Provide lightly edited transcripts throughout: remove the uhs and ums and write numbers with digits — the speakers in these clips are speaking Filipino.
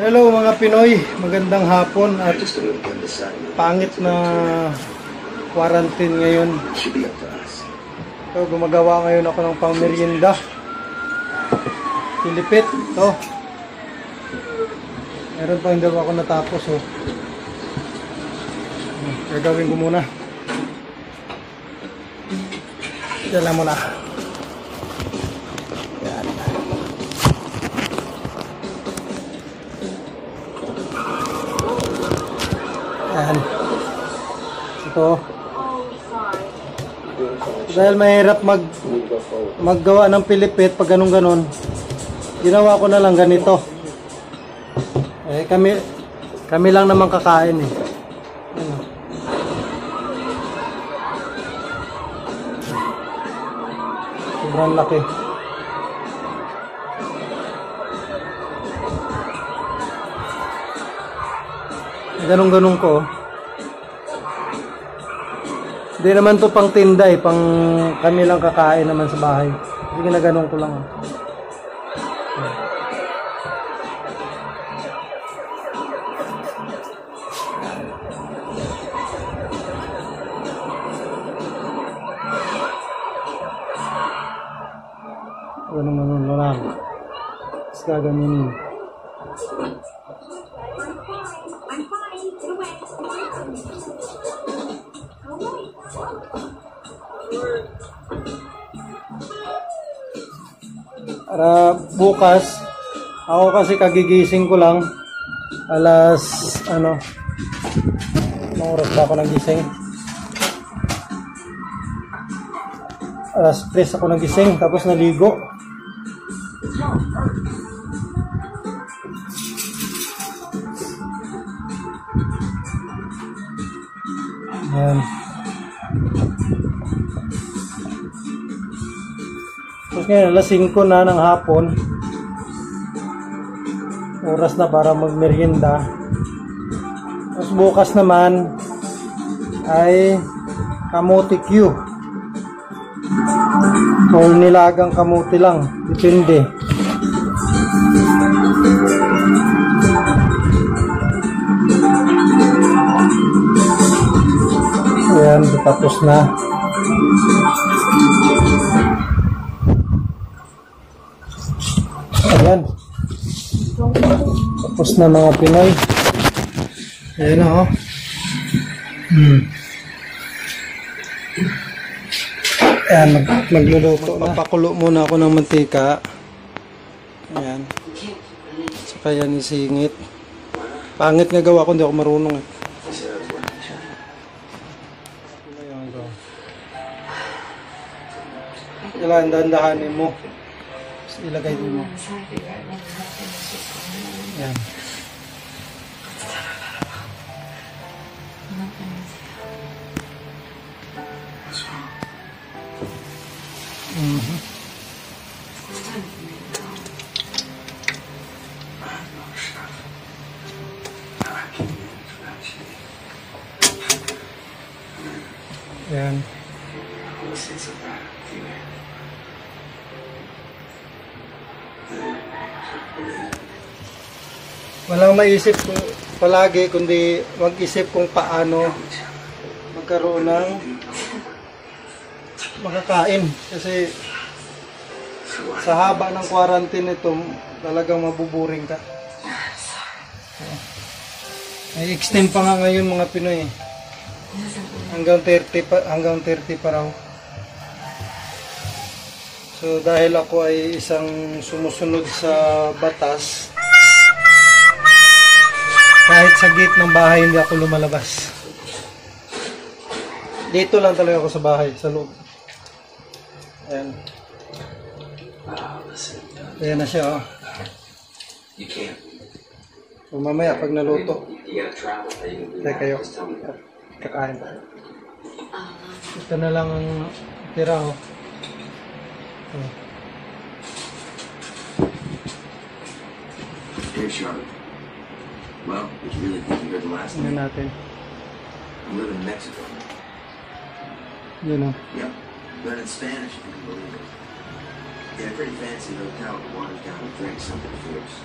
Hello mga Pinoy, magandang hapon at pangit na quarantine ngayon. So, gumagawa ngayon ako ng pangmerienda. Pilipit, to. Meron pa hindi ako natapos, oh. Gagawin ko muna. Dala mo na. Yan. Ito. Dahil mahirap maggawa ng pilipit pag ganun-ganon, ginawa ko na lang ganito. Eh kami lang naman kakain eh. Ano. Sobrang laki. Ganun-ganun ko. Hindi naman to pang tinda eh, pang kami lang kakain naman sa bahay. Hindi ginaganon ko lang. Ganun-ganun lang. Tapos gaganin. Para bukas, ako kasi kagigising ko lang, alas, anong oras pa ako nagising? Alas 3 ako nagising, tapos naligo. Ayan. Tapos ngayon, alas 5 na ng hapon. Oras na para magmerienda. Tapos bukas naman ay kamote Q. O nilagang kamote lang. Depende. Ayan, tapos na. Ayan. Tapos na mga Pinoy. Ayan na, oh. Ayan, magluluto na. Papakulo muna ako ng mantika. Ayan. Saka yan isingit. Pangit nga gawa ko, hindi ako marunong eh. Kailangan dahan-dahanin mo. Ilagay din mo. Yan. Yan. Walang maisip palagi kundi mag-isip kung paano magkaroon ng makakain, kasi sa haba ng quarantine ito talagang mabuburing ka. Ay extend pa nga ngayon mga Pinoy. Hanggang 30 pa raw. So dahil ako ay isang sumusunod sa batas, kahit sa gate ng bahay hindi ako lumalabas. Dito lang talaga ako sa bahay, sa loob. Ayan. Ayan na siya, oh. So mamaya pag naluto, tayo kayo kakain. Ito na lang ang tira, oh. Here, Charlotte. Well, it's really good to hear the last Ano name. natin? I live in Mexico. Yun, oh. Yep. Learning Spanish, if you can believe it. Yeah, pretty fancy hotel. The water's down to drink, something fierce.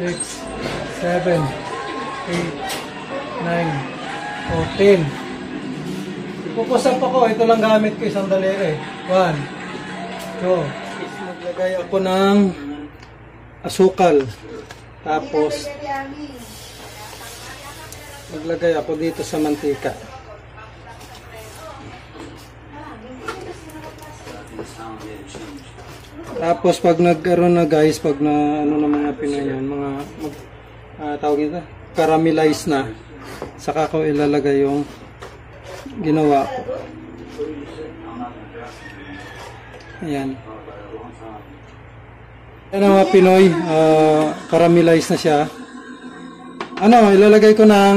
6, 7, 8, 9, o 10. Ipupusap ako. Ito lang gamit ko. Isang daliri. 1, 2. Maglagay ako ng asukal. Tapos, maglagay ako dito sa mantika. Tapos, pag nagkaroon na guys, pag na ano na mga Pinoy yan, mga tawag ito, caramelize na, saka ko ilalagay yung ginawa ko. Ayan. Ayan ang mga Pinoy, caramelize na siya. Ano, ilalagay ko ng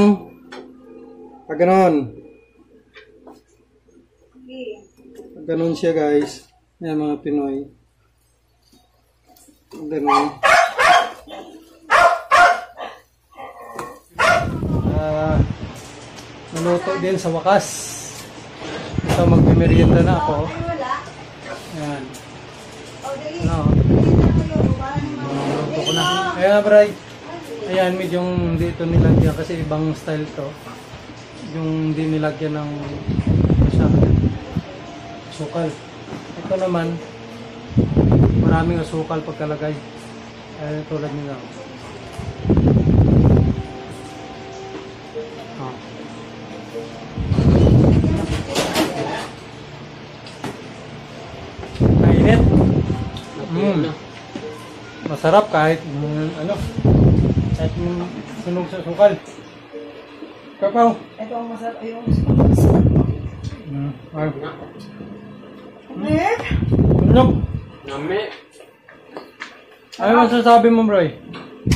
pag ganon. Pag ganon siya guys. Ayan mga Pinoy. Pag ganon. Naluto din sa wakas. Ito, magmimerienda na ako. Ayan. Ano? Naluto ko na. Ayan, Bray. Ayan, medyong dito nilagyan kasi ibang style to. Yung hindi nilagyan ng asukal. Ito naman, maraming asukal pagkalagay. Ayan, tulad nila. Mainit. Masarap kahit ano, kahit sunog sa sukal. Kapaw. Ito ang masarap. Ayun. Sunog. Nami. Ano masasabi mo, bro?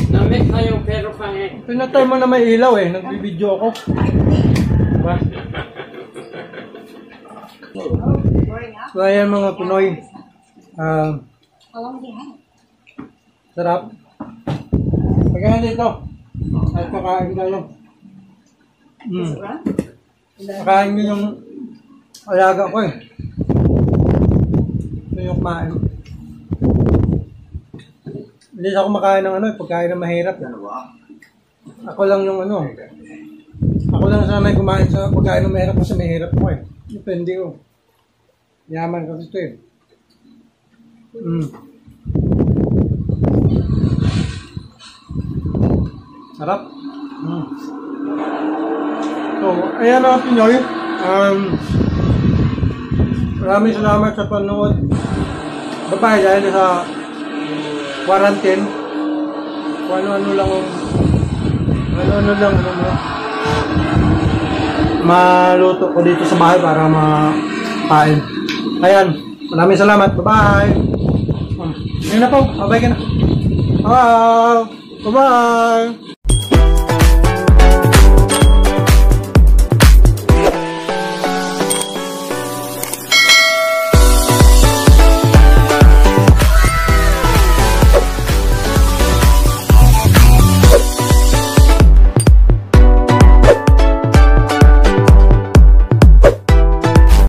Nami kayo pero pangit. Pinatay mo na may ilaw eh. Nagbibideo ako. Diba? So ayan mga Pinoy. Sarap. Pagkain dito. At kakain tayo. Kakain nyo yung alaga ko eh. Ito yung kumain. Hindi ako makain ng ano eh. Pagkain na mahirap. Ako lang yung ano. Ako lang sanay kumain sa pagkain na mahirap kasi mahirap ko eh. Depende ko. Yaman kasi ito eh. Sarap. So, ayan mga Pinoy. Maraming salamat sa panood. Bye-bye dahil sa quarantine. Kung ano-ano lang maluto ko dito sa bahay para makain. Ayan. Maraming salamat. Bye-bye. Ngayon na po. Bye-bye ka na. Bye-bye.